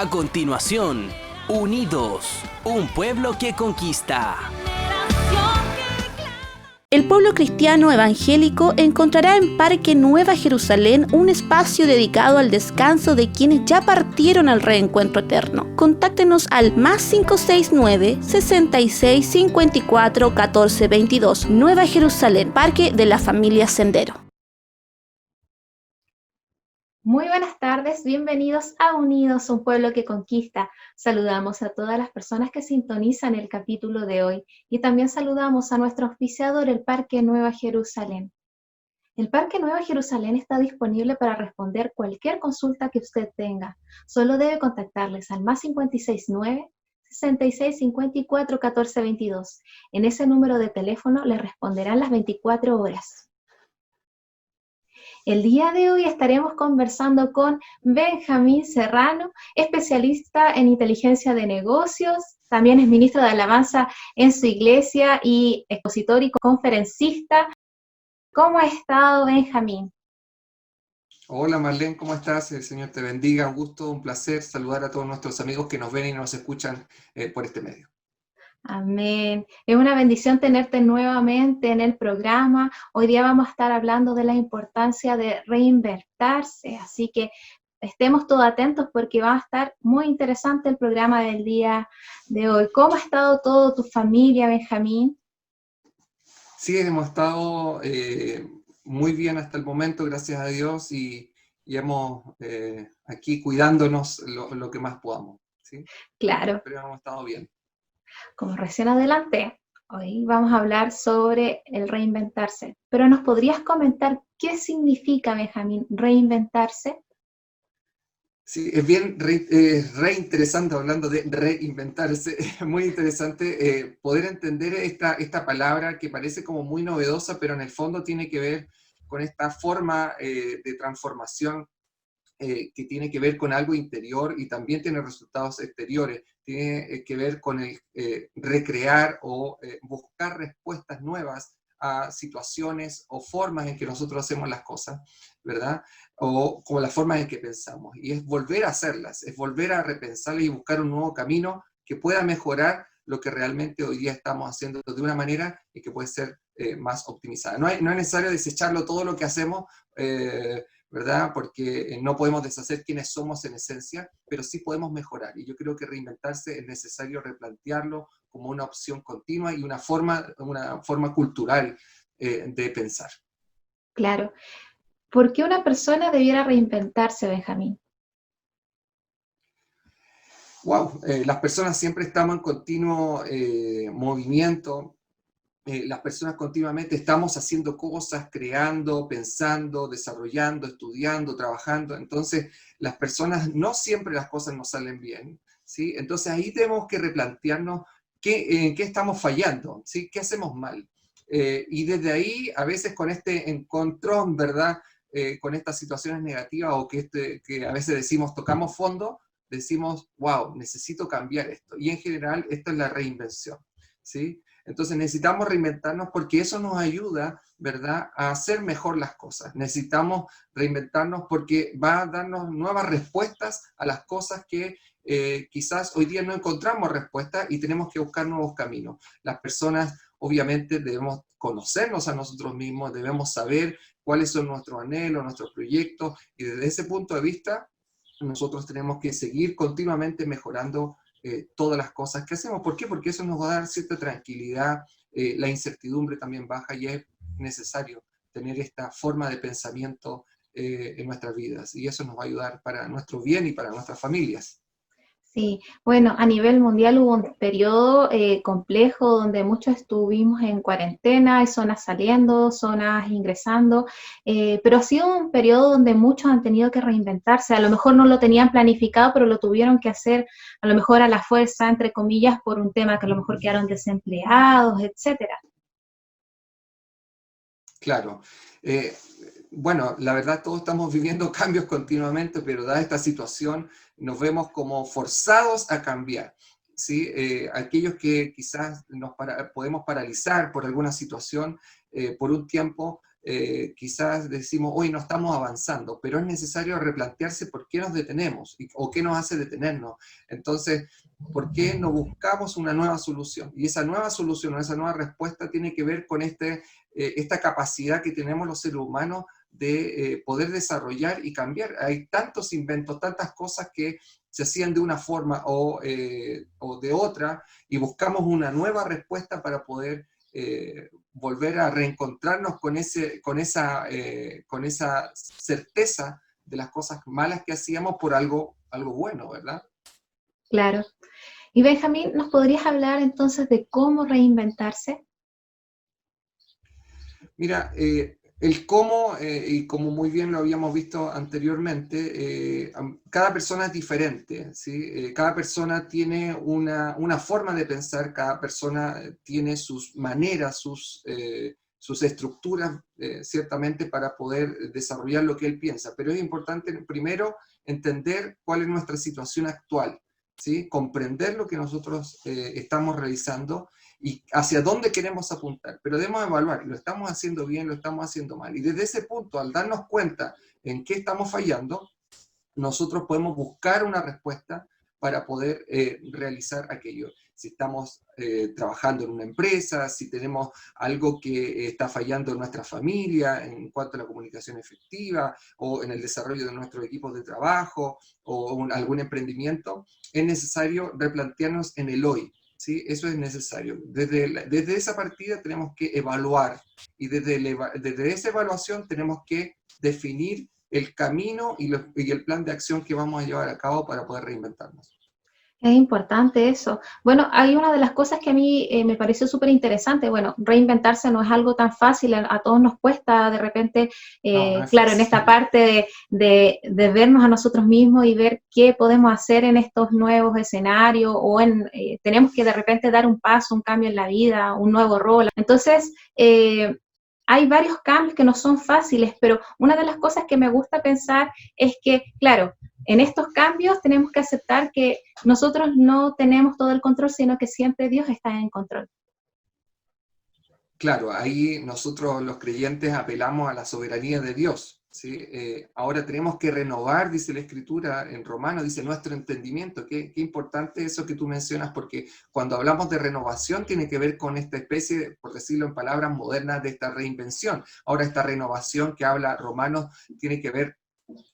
A continuación, Unidos, un pueblo que conquista. El pueblo cristiano evangélico encontrará en Parque Nueva Jerusalén un espacio dedicado al descanso de quienes ya partieron al reencuentro eterno. Contáctenos al +569 66 54 14 22. Nueva Jerusalén, Parque de la Familia Sendero. Muy buenas tardes, bienvenidos a Unidos, un pueblo que conquista. Saludamos a todas las personas que sintonizan el capítulo de hoy y también saludamos a nuestro auspiciador, el Parque Nueva Jerusalén. El Parque Nueva Jerusalén está disponible para responder cualquier consulta que usted tenga. Solo debe contactarles al +569 66 54 14 22. En ese número de teléfono le responderán las 24 horas. El día de hoy estaremos conversando con Benjamín Serrano, especialista en inteligencia de negocios, también es ministro de alabanza en su iglesia y expositor y conferencista. ¿Cómo ha estado, Benjamín? Hola Marlene, ¿cómo estás? El Señor te bendiga, un gusto, un placer saludar a todos nuestros amigos que nos ven y nos escuchan por este medio. Amén. Es una bendición tenerte nuevamente en el programa. Hoy día vamos a estar hablando de la importancia de reinventarse, así que estemos todos atentos porque va a estar muy interesante el programa del día de hoy. ¿Cómo ha estado toda tu familia, Benjamín? Sí, hemos estado muy bien hasta el momento, gracias a Dios, y hemos aquí cuidándonos lo que más podamos, ¿sí? Claro. Pero hemos estado bien. Como recién adelanté, hoy vamos a hablar sobre el reinventarse, pero ¿nos podrías comentar qué significa, Benjamín, reinventarse? Sí, es bien re interesante hablando de reinventarse, es muy interesante poder entender esta palabra que parece como muy novedosa, pero en el fondo tiene que ver con esta forma de transformación que tiene que ver con algo interior y también tiene resultados exteriores. Tiene que ver con el recrear o buscar respuestas nuevas a situaciones o formas en que nosotros hacemos las cosas, ¿verdad? O como las formas en que pensamos. Y es volver a hacerlas, es volver a repensarlas y buscar un nuevo camino que pueda mejorar lo que realmente hoy día estamos haciendo de una manera y que puede ser más optimizada. No es necesario desecharlo todo lo que hacemos, ¿verdad? Porque no podemos deshacer quiénes somos en esencia, pero sí podemos mejorar. Y yo creo que reinventarse es necesario replantearlo como una opción continua y una forma cultural de pensar. Claro. ¿Por qué una persona debiera reinventarse, Benjamín? Wow, las personas siempre estamos en continuo movimiento. Las personas continuamente estamos haciendo cosas, creando, pensando, desarrollando, estudiando, trabajando. Entonces, las personas no siempre las cosas nos salen bien, ¿sí? Entonces, ahí tenemos que replantearnos en qué estamos fallando, ¿sí? ¿Qué hacemos mal? Y desde ahí, a veces con este encontrón, ¿verdad? Con estas situaciones negativas o que a veces decimos tocamos fondo, decimos, wow, necesito cambiar esto. Y en general, esto es la reinvención, ¿sí? Entonces necesitamos reinventarnos porque eso nos ayuda, ¿verdad?, a hacer mejor las cosas. Necesitamos reinventarnos porque va a darnos nuevas respuestas a las cosas que quizás hoy día no encontramos respuestas y tenemos que buscar nuevos caminos. Las personas obviamente debemos conocernos a nosotros mismos, debemos saber cuáles son nuestros anhelos, nuestros proyectos y desde ese punto de vista nosotros tenemos que seguir continuamente mejorando todas las cosas que hacemos. ¿Por qué? Porque eso nos va a dar cierta tranquilidad, la incertidumbre también baja y es necesario tener esta forma de pensamiento en nuestras vidas y eso nos va a ayudar para nuestro bien y para nuestras familias. Sí, bueno, a nivel mundial hubo un periodo complejo donde muchos estuvimos en cuarentena, hay zonas saliendo, zonas ingresando, pero ha sido un periodo donde muchos han tenido que reinventarse. A lo mejor no lo tenían planificado, pero lo tuvieron que hacer a lo mejor a la fuerza, entre comillas, por un tema que a lo mejor quedaron desempleados, etcétera. Claro. Bueno, la verdad todos estamos viviendo cambios continuamente, pero dada esta situación nos vemos como forzados a cambiar, ¿sí? Aquellos que quizás podemos paralizar por alguna situación por un tiempo, quizás decimos, hoy no estamos avanzando, pero es necesario replantearse por qué nos detenemos o qué nos hace detenernos. Entonces, ¿por qué no buscamos una nueva solución? Y esa nueva solución o esa nueva respuesta tiene que ver con esta capacidad que tenemos los seres humanos de poder desarrollar y cambiar. Hay tantos inventos, tantas cosas que se hacían de una forma o de otra, y buscamos una nueva respuesta para poder volver a reencontrarnos con esa certeza de las cosas malas que hacíamos por algo bueno, ¿verdad? Claro. Y Benjamín, ¿nos podrías hablar entonces de cómo reinventarse? Mira, el cómo, y como muy bien lo habíamos visto anteriormente, cada persona es diferente, ¿sí? Cada persona tiene una forma de pensar, cada persona tiene sus maneras, sus estructuras, ciertamente, para poder desarrollar lo que él piensa. Pero es importante, primero, entender cuál es nuestra situación actual, ¿sí? Comprender lo que nosotros estamos realizando y hacia dónde queremos apuntar, pero debemos evaluar, ¿lo estamos haciendo bien, lo estamos haciendo mal? Y desde ese punto, al darnos cuenta en qué estamos fallando, nosotros podemos buscar una respuesta para poder realizar aquello. Si estamos trabajando en una empresa, si tenemos algo que está fallando en nuestra familia en cuanto a la comunicación efectiva, o en el desarrollo de nuestros equipos de trabajo, o algún emprendimiento, es necesario replantearnos en el hoy. ¿Sí? Eso es necesario. Desde esa partida tenemos que evaluar, y desde esa evaluación tenemos que definir el camino y el plan de acción que vamos a llevar a cabo para poder reinventarnos. Es importante eso. Bueno, hay una de las cosas que a mí me pareció súper interesante. Bueno, reinventarse no es algo tan fácil, a todos nos cuesta de repente, No, no es claro, en fácil. esta parte de vernos a nosotros mismos y ver qué podemos hacer en estos nuevos escenarios, o tenemos que de repente dar un paso, un cambio en la vida, un nuevo rol. Entonces, hay varios cambios que no son fáciles, pero una de las cosas que me gusta pensar es que, claro, en estos cambios tenemos que aceptar que nosotros no tenemos todo el control, sino que siempre Dios está en control. Claro, ahí nosotros los creyentes apelamos a la soberanía de Dios, ¿sí? Ahora tenemos que renovar, dice la Escritura en Romanos, dice nuestro entendimiento. Qué importante eso que tú mencionas, porque cuando hablamos de renovación tiene que ver con esta especie, por decirlo en palabras modernas, de esta reinvención. Ahora esta renovación que habla Romanos tiene que ver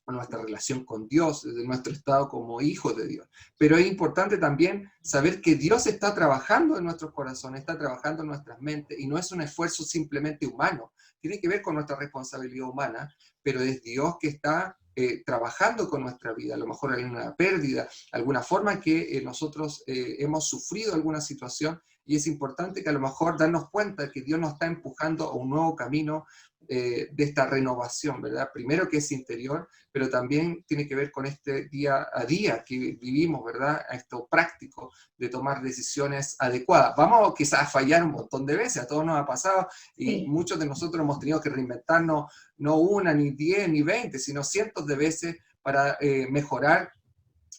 con nuestra relación con Dios, de nuestro estado como hijos de Dios. Pero es importante también saber que Dios está trabajando en nuestros corazones, está trabajando en nuestras mentes, y no es un esfuerzo simplemente humano. Tiene que ver con nuestra responsabilidad humana, pero es Dios que está trabajando con nuestra vida. A lo mejor hay una pérdida, alguna forma que nosotros hemos sufrido alguna situación, y es importante que a lo mejor darnos cuenta que Dios nos está empujando a un nuevo camino de esta renovación, ¿verdad? Primero, que es interior, pero también tiene que ver con este día a día que vivimos, ¿verdad? A esto práctico de tomar decisiones adecuadas. Vamos quizás a fallar un montón de veces, a todos nos ha pasado, y Sí. muchos de nosotros hemos tenido que reinventarnos, no una, ni 10, ni 20, sino cientos de veces para mejorar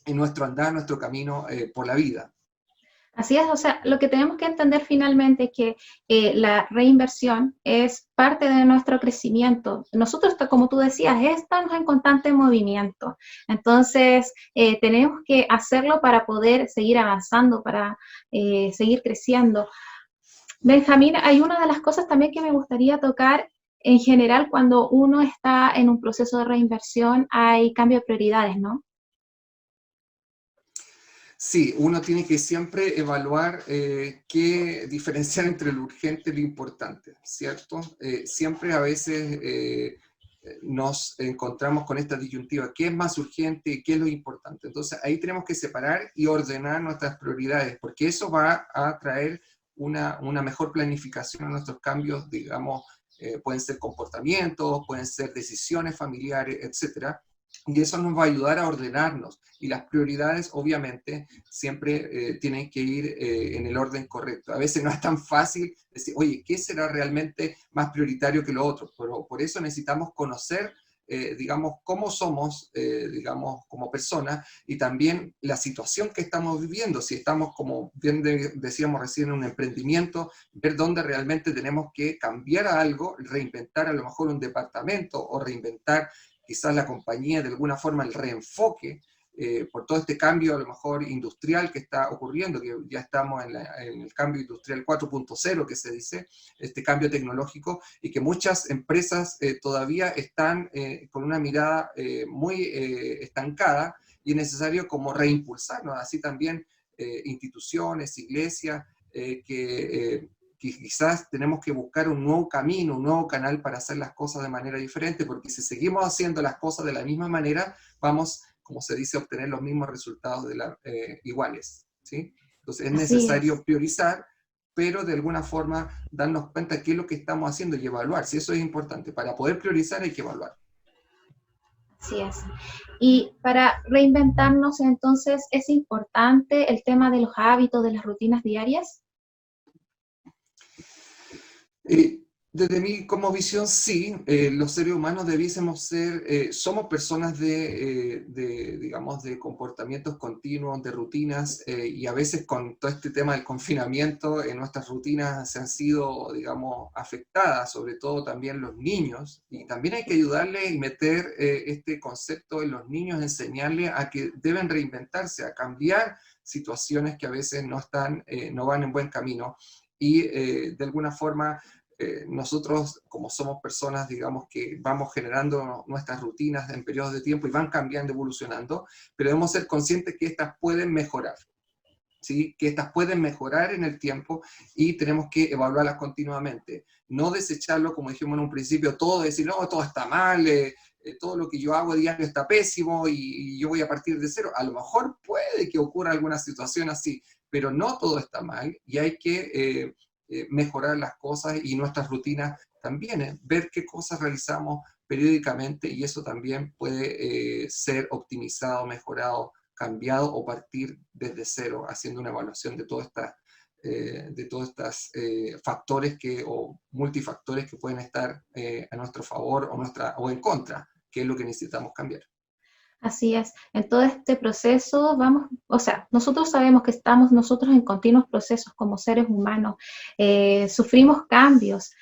en nuestro andar, nuestro camino por la vida. Así es, o sea, lo que tenemos que entender finalmente es que la reinversión es parte de nuestro crecimiento. Nosotros, como tú decías, estamos en constante movimiento. Entonces, tenemos que hacerlo para poder seguir avanzando, para seguir creciendo. Benjamín, hay una de las cosas también que me gustaría tocar. En general, cuando uno está en un proceso de reinversión, hay cambio de prioridades, ¿no? Sí, uno tiene que siempre evaluar qué diferenciar entre lo urgente y lo importante, ¿cierto? Siempre a veces nos encontramos con esta disyuntiva: ¿qué es más urgente y qué es lo importante? Entonces ahí tenemos que separar y ordenar nuestras prioridades, porque eso va a traer una mejor planificación a nuestros cambios, digamos, pueden ser comportamientos, pueden ser decisiones familiares, etcétera. Y eso nos va a ayudar a ordenarnos. Y las prioridades, obviamente, siempre tienen que ir en el orden correcto. A veces no es tan fácil decir, oye, ¿qué será realmente más prioritario que lo otro? Pero por eso necesitamos conocer digamos, cómo somos, digamos, como personas, y también la situación que estamos viviendo. Si estamos, como bien decíamos recién, en un emprendimiento, ver dónde realmente tenemos que cambiar a algo, reinventar a lo mejor un departamento, o reinventar quizás la compañía de alguna forma, el reenfoque, por todo este cambio a lo mejor industrial que está ocurriendo, que ya estamos en el cambio industrial 4.0 que se dice, este cambio tecnológico, y que muchas empresas todavía están con una mirada muy estancada, y es necesario como reimpulsarnos, así también instituciones, iglesias, que quizás tenemos que buscar un nuevo camino, un nuevo canal para hacer las cosas de manera diferente, porque si seguimos haciendo las cosas de la misma manera, vamos, como se dice, a obtener los mismos resultados iguales, ¿sí? Entonces es Así es. necesario priorizar, pero de alguna forma darnos cuenta de qué es lo que estamos haciendo y evaluar, si eso es importante. Para poder priorizar hay que evaluar. Así es. Y para reinventarnos, entonces, es importante el tema de los hábitos, de las rutinas diarias. Desde mí como visión, sí, los seres humanos debiésemos ser, somos personas digamos, de comportamientos continuos, de rutinas, y a veces con todo este tema del confinamiento, nuestras rutinas se han sido, digamos, afectadas, sobre todo también los niños, y también hay que ayudarles y meter este concepto en los niños, enseñarles a que deben reinventarse, a cambiar situaciones que a veces no están, no van en buen camino, y de alguna forma nosotros, como somos personas, digamos, que vamos generando nuestras rutinas en periodos de tiempo y van cambiando, evolucionando, pero debemos ser conscientes que estas pueden mejorar, ¿sí? Que estas pueden mejorar en el tiempo, y tenemos que evaluarlas continuamente. No desecharlo, como dijimos en un principio, todo, decir, no, todo está mal, todo lo que yo hago diario está pésimo y yo voy a partir de cero. A lo mejor puede que ocurra alguna situación así, pero no todo está mal, y hay que mejorar las cosas, y nuestras rutinas también, ver qué cosas realizamos periódicamente, y eso también puede ser optimizado, mejorado, cambiado, o partir desde cero, haciendo una evaluación de todos estos factores o multifactores que pueden estar a nuestro favor o en contra, que es lo que necesitamos cambiar. Así es. En todo este proceso vamos, o sea, nosotros sabemos que estamos nosotros en continuos procesos como seres humanos, sufrimos cambios,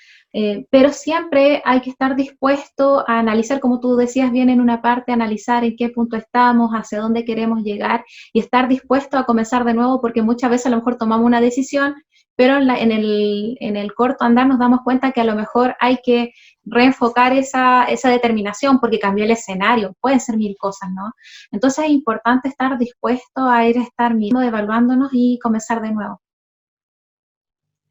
pero siempre hay que estar dispuesto a analizar, como tú decías bien en una parte, analizar en qué punto estamos, hacia dónde queremos llegar, y estar dispuesto a comenzar de nuevo, porque muchas veces a lo mejor tomamos una decisión, pero en el corto andar nos damos cuenta que a lo mejor hay que reenfocar esa determinación, porque cambió el escenario, pueden ser mil cosas, ¿no? Entonces es importante estar dispuesto a estar mismo evaluándonos y comenzar de nuevo.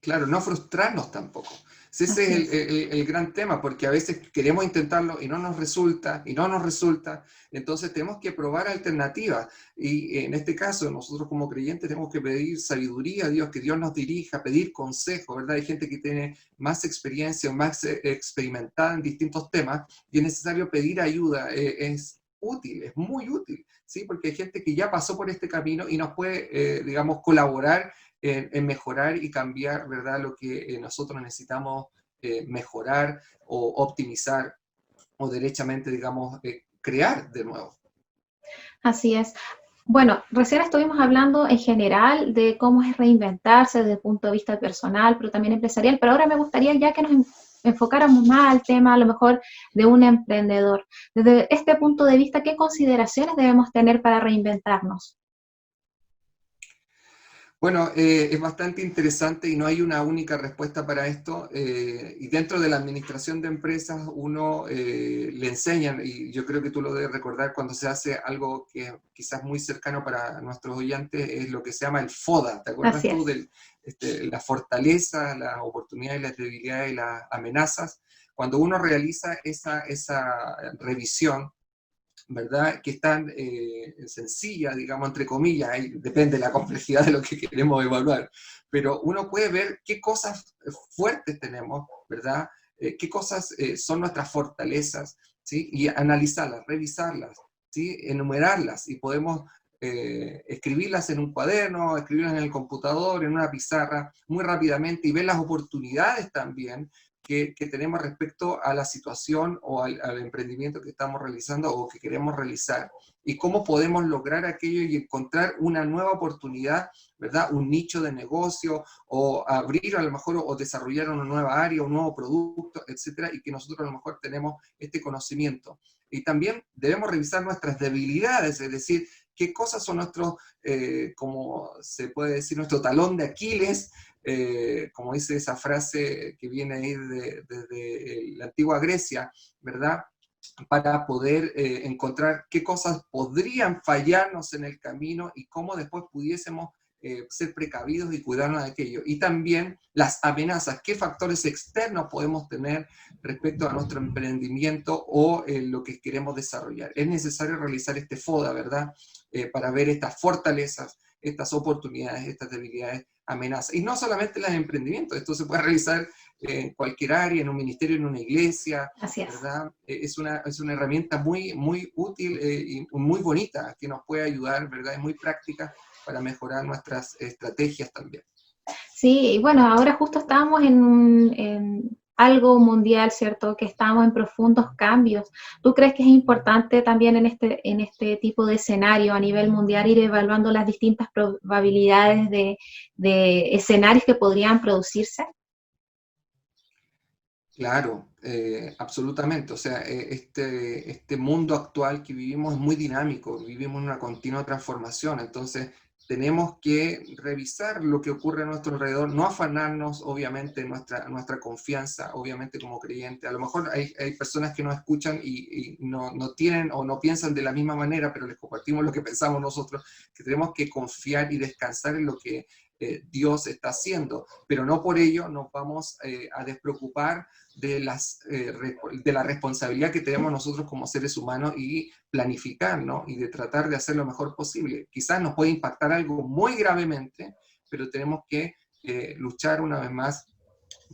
Claro, no frustrarnos tampoco. Sí, ese Así es es. el gran tema, porque a veces queremos intentarlo y no nos resulta, y no nos resulta, entonces tenemos que probar alternativas. Y en este caso, nosotros como creyentes tenemos que pedir sabiduría a Dios, que Dios nos dirija, pedir consejo, ¿verdad? Hay gente que tiene más experiencia, más experimentada en distintos temas, y es necesario pedir ayuda, es útil, es muy útil, ¿sí? Porque hay gente que ya pasó por este camino y nos puede, digamos, colaborar en mejorar y cambiar, ¿verdad? Lo que nosotros necesitamos mejorar o optimizar, o derechamente, digamos, crear de nuevo. Así es. Bueno, recién estuvimos hablando en general de cómo es reinventarse desde el punto de vista personal, pero también empresarial, pero ahora me gustaría ya que nos enfocáramos más al tema a lo mejor de un emprendedor. Desde este punto de vista, ¿qué consideraciones debemos tener para reinventarnos? Bueno, es bastante interesante y no hay una única respuesta para esto. Y dentro de la administración de empresas uno le enseñan, y yo creo que tú lo debes recordar cuando se hace algo que quizás muy cercano para nuestros oyentes, es lo que se llama el FODA. ¿Te Así acuerdas tú es. de la fortaleza, las oportunidades, las debilidades y las amenazas? Cuando uno realiza esa revisión, ¿verdad? Que es tan sencilla, digamos, entre comillas, depende de la complejidad de lo que queremos evaluar, pero uno puede ver qué cosas fuertes tenemos, ¿verdad? Qué cosas son nuestras fortalezas, ¿sí? Y analizarlas, revisarlas, ¿sí? Enumerarlas, y podemos escribirlas en un cuaderno, escribirlas en el computador, en una pizarra, muy rápidamente, y ver las oportunidades también que tenemos respecto a la situación o al emprendimiento que estamos realizando o que queremos realizar, y cómo podemos lograr aquello y encontrar una nueva oportunidad, ¿verdad? Un nicho de negocio, o abrir a lo mejor o desarrollar una nueva área, un nuevo producto, etcétera, y que nosotros a lo mejor tenemos este conocimiento. Y también debemos revisar nuestras debilidades, es decir, qué cosas son nuestros, como se puede decir, nuestro talón de Aquiles, como dice esa frase que viene ahí desde la antigua Grecia, ¿verdad? Para poder encontrar qué cosas podrían fallarnos en el camino y cómo después pudiésemos ser precavidos y cuidarnos de aquello. Y también las amenazas, qué factores externos podemos tener respecto a nuestro emprendimiento o lo que queremos desarrollar. Es necesario realizar este FODA, ¿verdad? Para ver estas fortalezas, estas oportunidades, estas debilidades, amenazas. Y no solamente en los emprendimientos, esto se puede realizar en cualquier área, en un ministerio, en una iglesia, Así es. ¿verdad? Es una herramienta muy, muy útil y muy bonita que nos puede ayudar, ¿verdad? Es muy práctica para mejorar nuestras estrategias también. Sí, y bueno, ahora justo estamos en algo mundial, ¿cierto? Que estamos en profundos cambios. ¿Tú crees que es importante también en este tipo de escenario a nivel mundial ir evaluando las distintas probabilidades de escenarios que podrían producirse? Claro, absolutamente. O sea, este mundo actual que vivimos es muy dinámico, vivimos una continua transformación, entonces tenemos que revisar lo que ocurre a nuestro alrededor, no afanarnos, obviamente, en nuestra confianza, obviamente como creyente. A lo mejor hay personas que nos escuchan y no tienen o no piensan de la misma manera, pero les compartimos lo que pensamos nosotros, que tenemos que confiar y descansar en lo que Dios está haciendo, pero no por ello nos vamos a despreocupar de la responsabilidad que tenemos nosotros como seres humanos y planificar, ¿no? Y de tratar de hacer lo mejor posible. Quizás nos puede impactar algo muy gravemente, pero tenemos que luchar una vez más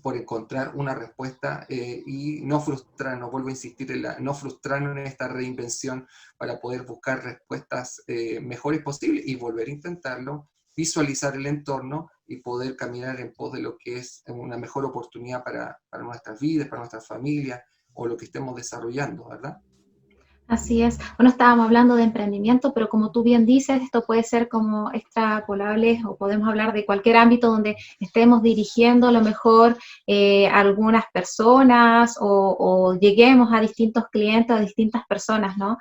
por encontrar una respuesta y no frustrarnos, vuelvo a insistir, no frustrarnos en esta reinvención para poder buscar respuestas mejores posibles y volver a intentarlo, visualizar el entorno y poder caminar en pos de lo que es una mejor oportunidad para nuestras vidas, para nuestras familias o lo que estemos desarrollando, ¿verdad? Así es. Bueno, estábamos hablando de emprendimiento, pero como tú bien dices, esto puede ser como extrapolable o podemos hablar de cualquier ámbito donde estemos dirigiendo a lo mejor algunas personas o lleguemos a distintos clientes, a distintas personas, ¿no?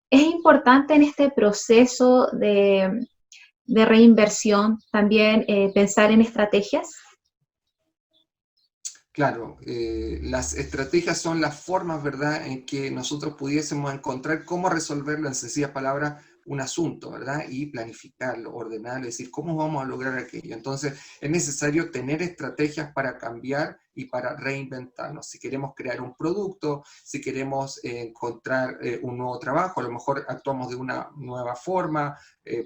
Es importante en este proceso de reinversión también pensar en estrategias. Claro, las estrategias son las formas, ¿verdad?, en que nosotros pudiésemos encontrar cómo resolverlo, en sencillas palabras, un asunto, ¿verdad? Y planificarlo, ordenarlo, decir, ¿cómo vamos a lograr aquello? Entonces, es necesario tener estrategias para cambiar y para reinventarnos. Si queremos crear un producto, si queremos encontrar un nuevo trabajo, a lo mejor actuamos de una nueva forma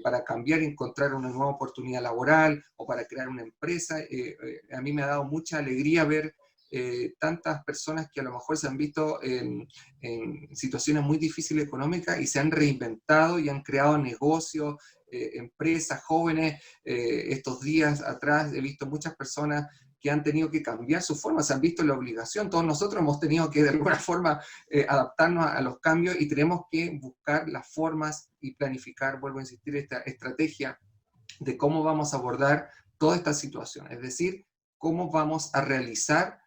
para cambiar y encontrar una nueva oportunidad laboral o para crear una empresa. A mí me ha dado mucha alegría ver tantas personas que a lo mejor se han visto en situaciones muy difíciles económicas y se han reinventado y han creado negocios, empresas, jóvenes. Estos días atrás he visto muchas personas que han tenido que cambiar su forma, se han visto en la obligación. Todos nosotros hemos tenido que de alguna forma adaptarnos a los cambios y tenemos que buscar las formas y planificar, vuelvo a insistir, esta estrategia de cómo vamos a abordar toda esta situación. Es decir, cómo vamos a realizar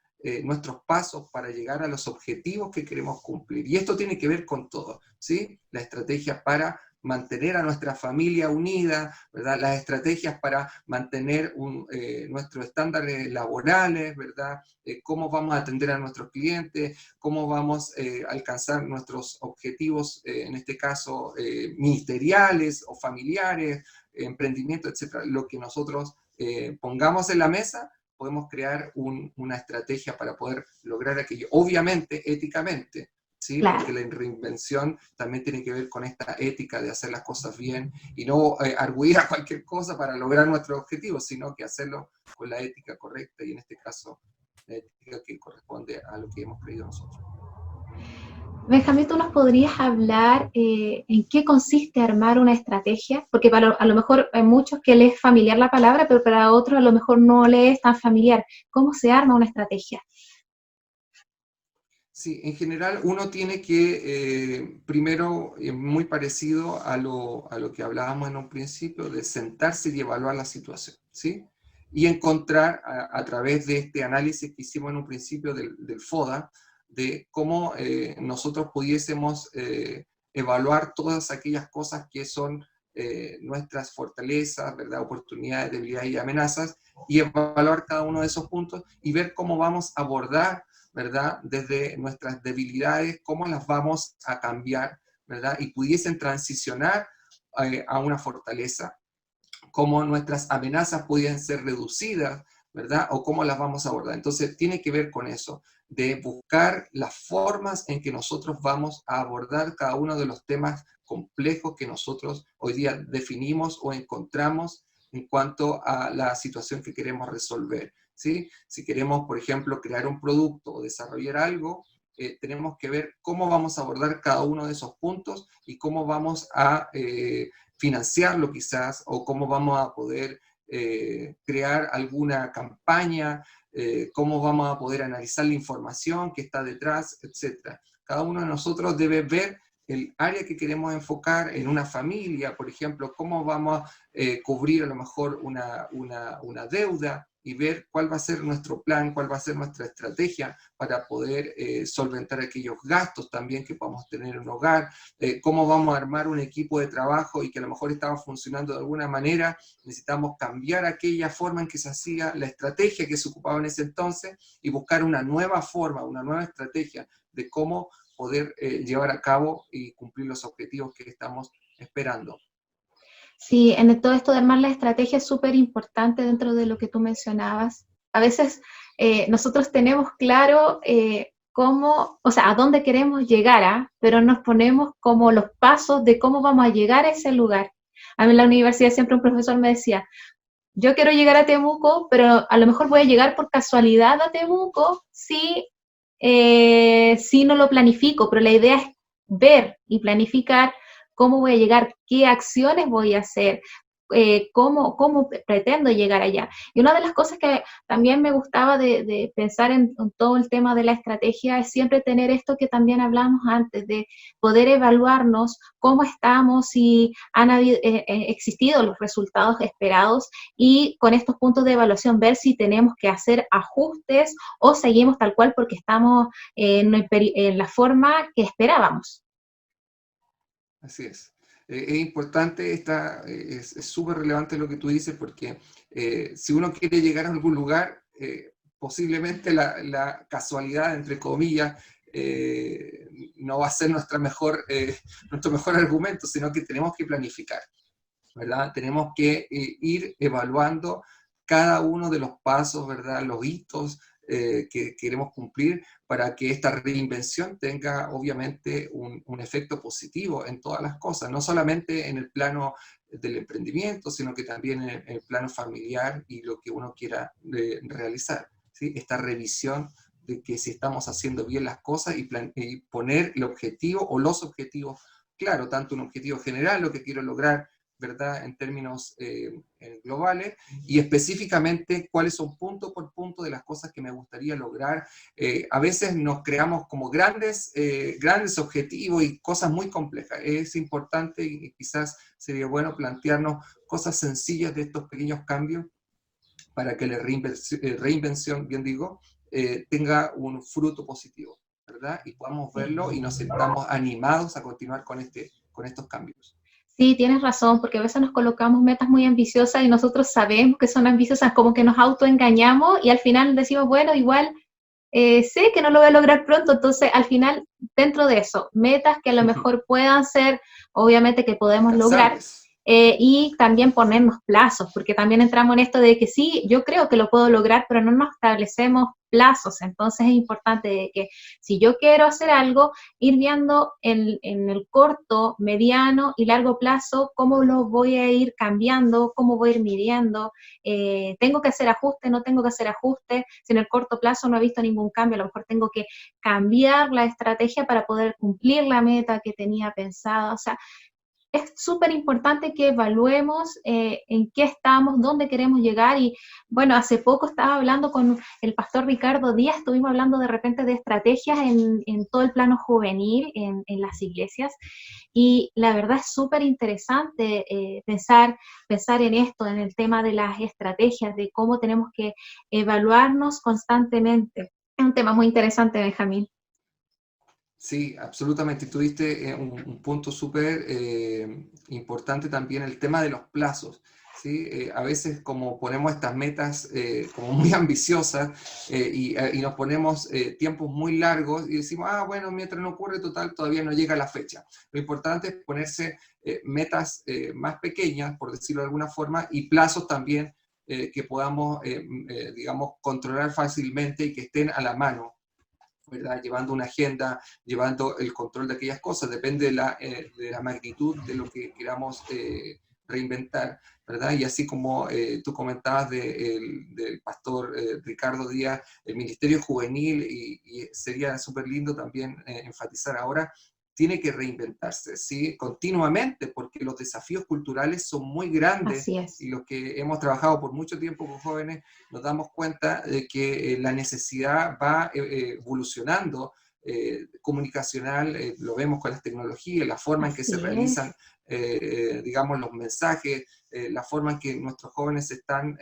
nuestros pasos para llegar a los objetivos que queremos cumplir. Y esto tiene que ver con todo, ¿sí? La estrategia para mantener a nuestra familia unida, ¿verdad? Las estrategias para mantener nuestros estándares laborales, ¿verdad? Cómo vamos a atender a nuestros clientes, cómo vamos a alcanzar nuestros objetivos, en este caso, ministeriales o familiares, emprendimiento, etcétera. Lo que nosotros pongamos en la mesa, podemos crear una estrategia para poder lograr aquello. Obviamente, éticamente, ¿sí? Claro. Porque la reinvención también tiene que ver con esta ética de hacer las cosas bien y no arguir a cualquier cosa para lograr nuestros objetivos, sino que hacerlo con la ética correcta y en este caso la ética que corresponde a lo que hemos creído nosotros. Benjamín, ¿tú nos podrías hablar en qué consiste armar una estrategia? Porque a lo mejor hay muchos que les es familiar la palabra, pero para otros a lo mejor no les es tan familiar. ¿Cómo se arma una estrategia? Sí, en general uno tiene que, primero, muy parecido a lo que hablábamos en un principio, de sentarse y evaluar la situación, ¿sí? Y encontrar a través de este análisis que hicimos en un principio del FODA, de cómo nosotros pudiésemos evaluar todas aquellas cosas que son nuestras fortalezas, ¿verdad? Oportunidades, debilidades y amenazas, y evaluar cada uno de esos puntos y ver cómo vamos a abordar, ¿verdad? Desde nuestras debilidades, cómo las vamos a cambiar, ¿verdad? Y pudiesen transicionar a una fortaleza, cómo nuestras amenazas pueden ser reducidas, ¿verdad? O cómo las vamos a abordar. Entonces, tiene que ver con eso, de buscar las formas en que nosotros vamos a abordar cada uno de los temas complejos que nosotros hoy día definimos o encontramos en cuanto a la situación que queremos resolver, ¿sí? Si queremos, por ejemplo, crear un producto o desarrollar algo, tenemos que ver cómo vamos a abordar cada uno de esos puntos y cómo vamos a financiarlo quizás, o cómo vamos a poder crear alguna campaña, cómo vamos a poder analizar la información que está detrás, etc. Cada uno de nosotros debe ver el área que queremos enfocar en una familia, por ejemplo, cómo vamos a cubrir a lo mejor una deuda, y ver cuál va a ser nuestro plan, cuál va a ser nuestra estrategia para poder solventar aquellos gastos también que podamos tener en un hogar, cómo vamos a armar un equipo de trabajo y que a lo mejor estaba funcionando de alguna manera, necesitamos cambiar aquella forma en que se hacía la estrategia que se ocupaba en ese entonces y buscar una nueva forma, una nueva estrategia de cómo poder llevar a cabo y cumplir los objetivos que estamos esperando. Sí, en todo esto de armar la estrategia es súper importante dentro de lo que tú mencionabas. A veces nosotros tenemos claro cómo, o sea, a dónde queremos llegar, ¿ah? Pero nos ponemos como los pasos de cómo vamos a llegar a ese lugar. A mí en la universidad siempre un profesor me decía, yo quiero llegar a Temuco, pero a lo mejor voy a llegar por casualidad a Temuco si no lo planifico, pero la idea es ver y planificar cómo voy a llegar, qué acciones voy a hacer, cómo pretendo llegar allá. Y una de las cosas que también me gustaba de pensar en todo el tema de la estrategia es siempre tener esto que también hablamos antes, de poder evaluarnos cómo estamos, si han existido los resultados esperados, y con estos puntos de evaluación ver si tenemos que hacer ajustes o seguimos tal cual porque estamos en la forma que esperábamos. Así es. Es importante, es súper relevante lo que tú dices, porque si uno quiere llegar a algún lugar, posiblemente la casualidad, entre comillas, no va a ser nuestro mejor argumento, sino que tenemos que planificar, ¿verdad? Tenemos que ir evaluando cada uno de los pasos, ¿verdad? Los hitos que queremos cumplir para que esta reinvención tenga obviamente un efecto positivo en todas las cosas, no solamente en el plano del emprendimiento, sino que también en el plano familiar y lo que uno quiera realizar, ¿sí? Esta revisión de que si estamos haciendo bien las cosas y poner el objetivo o los objetivos, claro, tanto un objetivo general, lo que quiero lograr, ¿verdad? En términos globales, y específicamente cuáles son punto por punto de las cosas que me gustaría lograr. A veces nos creamos como grandes objetivos y cosas muy complejas. Es importante y quizás sería bueno plantearnos cosas sencillas de estos pequeños cambios para que la reinvención, bien digo, tenga un fruto positivo, ¿verdad? Y podamos verlo y nos sintamos animados a continuar con estos cambios. Sí, tienes razón, porque a veces nos colocamos metas muy ambiciosas y nosotros sabemos que son ambiciosas, como que nos autoengañamos y al final decimos, bueno, igual sé que no lo voy a lograr pronto, entonces al final, dentro de eso, metas que a lo mejor puedan ser, obviamente que podemos lograr, Alcanzables. y también ponernos plazos, porque también entramos en esto de que sí, yo creo que lo puedo lograr, pero no nos establecemos plazos. Entonces es importante que si yo quiero hacer algo, ir viendo en el corto, mediano y largo plazo cómo lo voy a ir cambiando, cómo voy a ir midiendo, tengo que hacer ajustes, no tengo que hacer ajustes, si en el corto plazo no he visto ningún cambio, a lo mejor tengo que cambiar la estrategia para poder cumplir la meta que tenía pensada. O sea, es súper importante que evaluemos en qué estamos, dónde queremos llegar. Y bueno, hace poco estaba hablando con el pastor Ricardo Díaz, estuvimos hablando de repente de estrategias en todo el plano juvenil, en las iglesias, y la verdad es súper interesante pensar en esto, en el tema de las estrategias, de cómo tenemos que evaluarnos constantemente. Es un tema muy interesante, Benjamín. Sí, absolutamente. Tuviste un punto súper importante también, el tema de los plazos. ¿Sí? A veces como ponemos estas metas como muy ambiciosas y nos ponemos tiempos muy largos y decimos, ah, bueno, mientras no ocurre total, todavía no llega la fecha. Lo importante es ponerse metas más pequeñas, por decirlo de alguna forma, y plazos también que podamos, digamos, controlar fácilmente y que estén a la mano, ¿verdad? Llevando una agenda, llevando el control de aquellas cosas, depende de la magnitud de lo que queramos reinventar, ¿verdad? Y así como tú comentabas del pastor Ricardo Díaz, el Ministerio Juvenil, y sería súper lindo también enfatizar ahora, tiene que reinventarse, ¿sí? Continuamente, porque los desafíos culturales son muy grandes Así es. y los que hemos trabajado por mucho tiempo con jóvenes nos damos cuenta de que la necesidad va evolucionando comunicacional, lo vemos con las tecnologías, la forma en que se Así realizan, es. digamos, los mensajes, la forma en que nuestros jóvenes se están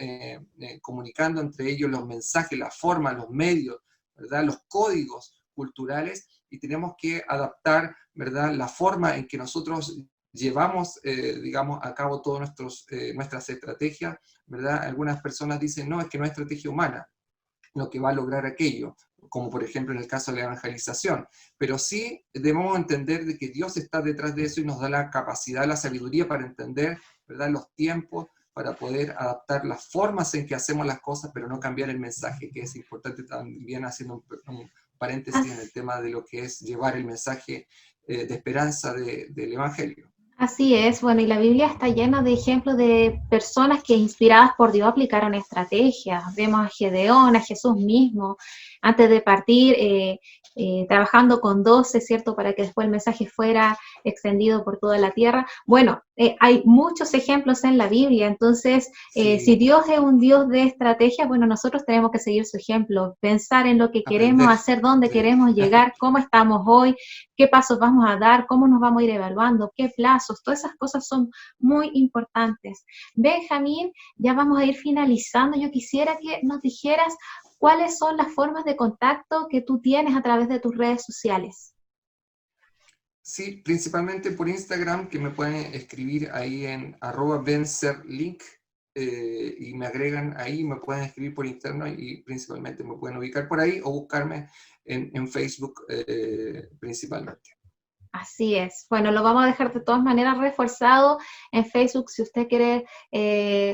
comunicando entre ellos, los mensajes, la forma, los medios, ¿verdad? Los códigos culturales, y tenemos que adaptar, ¿verdad? La forma en que nosotros llevamos, digamos, a cabo todas nuestras estrategias, ¿verdad? Algunas personas dicen, no, es que no es estrategia humana lo que va a lograr aquello, como por ejemplo en el caso de la evangelización, pero sí debemos entender de que Dios está detrás de eso y nos da la capacidad, la sabiduría para entender, ¿verdad?, los tiempos, para poder adaptar las formas en que hacemos las cosas, pero no cambiar el mensaje, que es importante también, haciendo un paréntesis en el tema de lo que es llevar el mensaje de esperanza del Evangelio. Así es, bueno, y la Biblia está llena de ejemplos de personas que inspiradas por Dios aplicaron estrategias. Vemos a Gedeón, a Jesús mismo, antes de partir, trabajando con 12, ¿cierto? Para que después el mensaje fuera extendido por toda la tierra. Bueno, hay muchos ejemplos en la Biblia, entonces, si Sí, Dios es un Dios de estrategia, bueno, nosotros tenemos que seguir su ejemplo, pensar en lo que queremos aprender. hacer, dónde Sí. queremos llegar, cómo estamos hoy, qué pasos vamos a dar, cómo nos vamos a ir evaluando, qué plazos, todas esas cosas son muy importantes. Benjamín, ya vamos a ir finalizando. Yo quisiera que nos dijeras cuáles son las formas de contacto que tú tienes a través de tus redes sociales. Sí, principalmente por Instagram, que me pueden escribir ahí en @vencerlink y me agregan ahí, me pueden escribir por interno y principalmente me pueden ubicar por ahí o buscarme en Facebook principalmente. Así es. Bueno, lo vamos a dejar de todas maneras reforzado en Facebook. Si usted quiere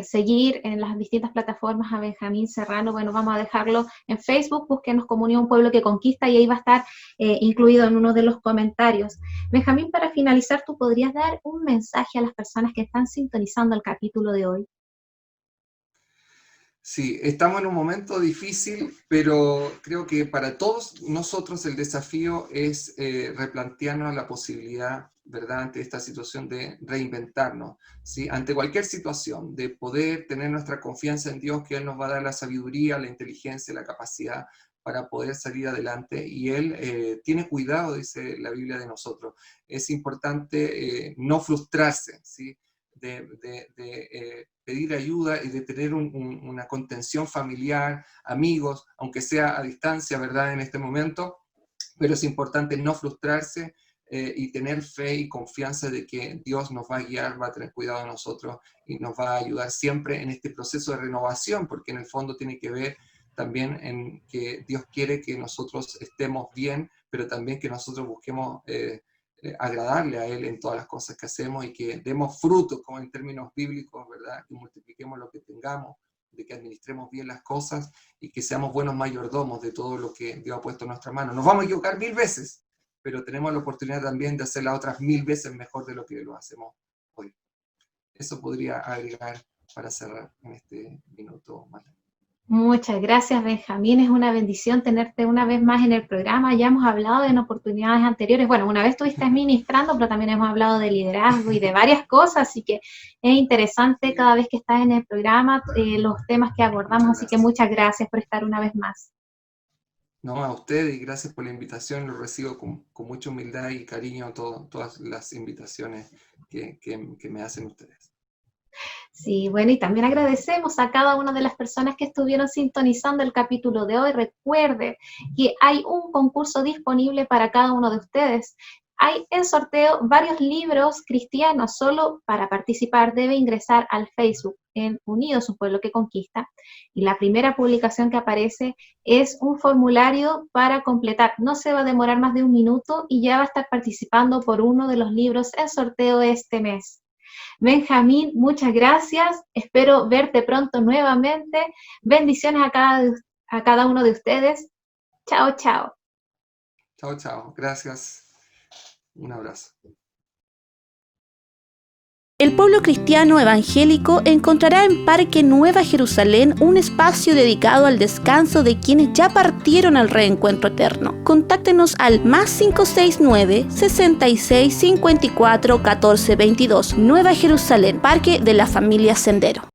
seguir en las distintas plataformas a Benjamín Serrano, bueno, vamos a dejarlo en Facebook. Búsquenos Comunidad Un Pueblo que Conquista y ahí va a estar incluido en uno de los comentarios. Benjamín, para finalizar, ¿tú podrías dar un mensaje a las personas que están sintonizando el capítulo de hoy? Sí, estamos en un momento difícil, pero creo que para todos nosotros el desafío es replantearnos la posibilidad, ¿verdad?, ante esta situación de reinventarnos, ¿sí? Ante cualquier situación, de poder tener nuestra confianza en Dios, que Él nos va a dar la sabiduría, la inteligencia, la capacidad para poder salir adelante, y Él tiene cuidado, dice la Biblia, de nosotros. Es importante no frustrarse, ¿sí? De pedir ayuda y de tener una contención familiar, amigos, aunque sea a distancia, ¿verdad?, en este momento, pero es importante no frustrarse y tener fe y confianza de que Dios nos va a guiar, va a tener cuidado de nosotros y nos va a ayudar siempre en este proceso de renovación, porque en el fondo tiene que ver también en que Dios quiere que nosotros estemos bien, pero también que nosotros busquemos agradarle a Él en todas las cosas que hacemos y que demos fruto, como en términos bíblicos, ¿verdad? Que multipliquemos lo que tengamos, de que administremos bien las cosas y que seamos buenos mayordomos de todo lo que Dios ha puesto en nuestra mano. Nos vamos a equivocar 1000 veces, pero tenemos la oportunidad también de hacerlas otras 1000 veces mejor de lo que lo hacemos hoy. Eso podría agregar para cerrar en este minuto, Marta. Muchas gracias, Benjamín. Es una bendición tenerte una vez más en el programa. Ya hemos hablado en oportunidades anteriores. Bueno, una vez estuviste administrando, pero también hemos hablado de liderazgo y de varias cosas, así que es interesante cada vez que estás en el programa los temas que abordamos, así que muchas gracias por estar una vez más. No, a usted y gracias por la invitación. Lo recibo con mucha humildad y cariño todas las invitaciones que me hacen ustedes. Sí, bueno, y también agradecemos a cada una de las personas que estuvieron sintonizando el capítulo de hoy. Recuerden que hay un concurso disponible para cada uno de ustedes. Hay en sorteo varios libros cristianos. Solo para participar debe ingresar al Facebook en Unidos, un pueblo que conquista. Y la primera publicación que aparece es un formulario para completar. No se va a demorar más de un minuto y ya va a estar participando por uno de los libros en sorteo este mes. Benjamín, muchas gracias. Espero verte pronto nuevamente. Bendiciones a cada uno de ustedes. Chao, chao. Chao, chao. Gracias. Un abrazo. El pueblo cristiano evangélico encontrará en Parque Nueva Jerusalén un espacio dedicado al descanso de quienes ya partieron al reencuentro eterno. Contáctenos al +569 66 54 14 22. Nueva Jerusalén, Parque de la Familia Sendero.